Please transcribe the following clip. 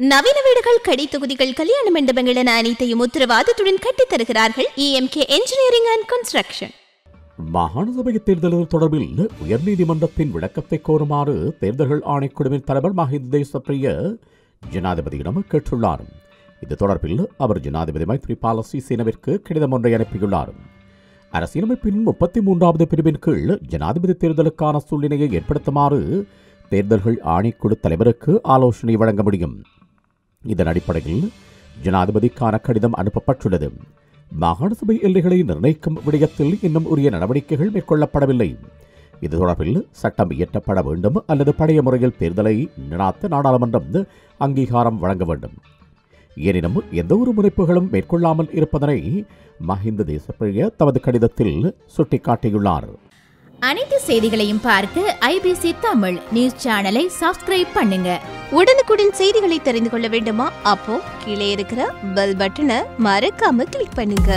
நவீன வீடுகள், கடை தொகுதிகள், கல்யாண மண்டபங்கள் என அனைத்தையும் உத்தரவாதத்துடன் கட்டித் தருகிறார்கள் EMK என்ஜினியரிங் அண்ட் கன்ஸ்ட்ரக்ஷன். மாகாண சபை தேர்தல் தொடர்பில் உயர்நீதிமன்றத்தின் விளக்கத்தை கோருமாறு தேர்தல்கள் ஆணைக்குழுவின் தலைவர் மஹிந்த தேசப்பிரிய ஜனாதிபதியிடம் கேட்டுள்ளார். இது தொடர்பில் அவர் ஜனாதிபதி மைத்ரிபால சிறிசேனவிற்கு கடிதம் ஒன்றை அனுப்பியுள்ளார். அரசியலமைப்பின் 33வது பிரிவின் கீழ் ஜனாதிபதி தேர்தலுக்கான சூழ்நிலையை ஏற்படுத்துமாறு தேர்தல்கள் ஆணைக்குழு தலைவருக்கு ஆலோசனை வழங்க முடியும். இதன் அடிப்படையில் ஜனாதிபதிக்கான கடிதம் அனுப்பப்பட்டுள்ளது. மாகாண சபை எல்லைகளை நிர்ணயிக்கும் விடயத்தில் இன்னும் உரிய நடவடிக்கைகள் மேற்கொள்ளப்படவில்லை. இது தொடர்பில் சட்டம் இயற்றப்பட வேண்டும் அல்லது பழைய முறையில் தேர்தலை நடாத்த நாடாளுமன்றம் அங்கீகாரம் வழங்க வேண்டும். எனினும் எந்த ஒரு முனைப்புகளும் மேற்கொள்ளாமல் இருப்பதனை மஹிந்த தேசப்பிரிய தமது கடிதத்தில் சுட்டிக்காட்டியுள்ளார். அனைத்து செய்திகளையும் பார்க்க IBC தமிழ் நியூஸ் சேனலை சப்ஸ்கிரைப் பண்ணுங்க. உடனுக்குடன் செய்திகளை தெரிந்து கொள்ள வேண்டுமா? அப்போ கீழே இருக்கிற பெல் பட்டனை மறக்காம கிளிக் பண்ணுங்க.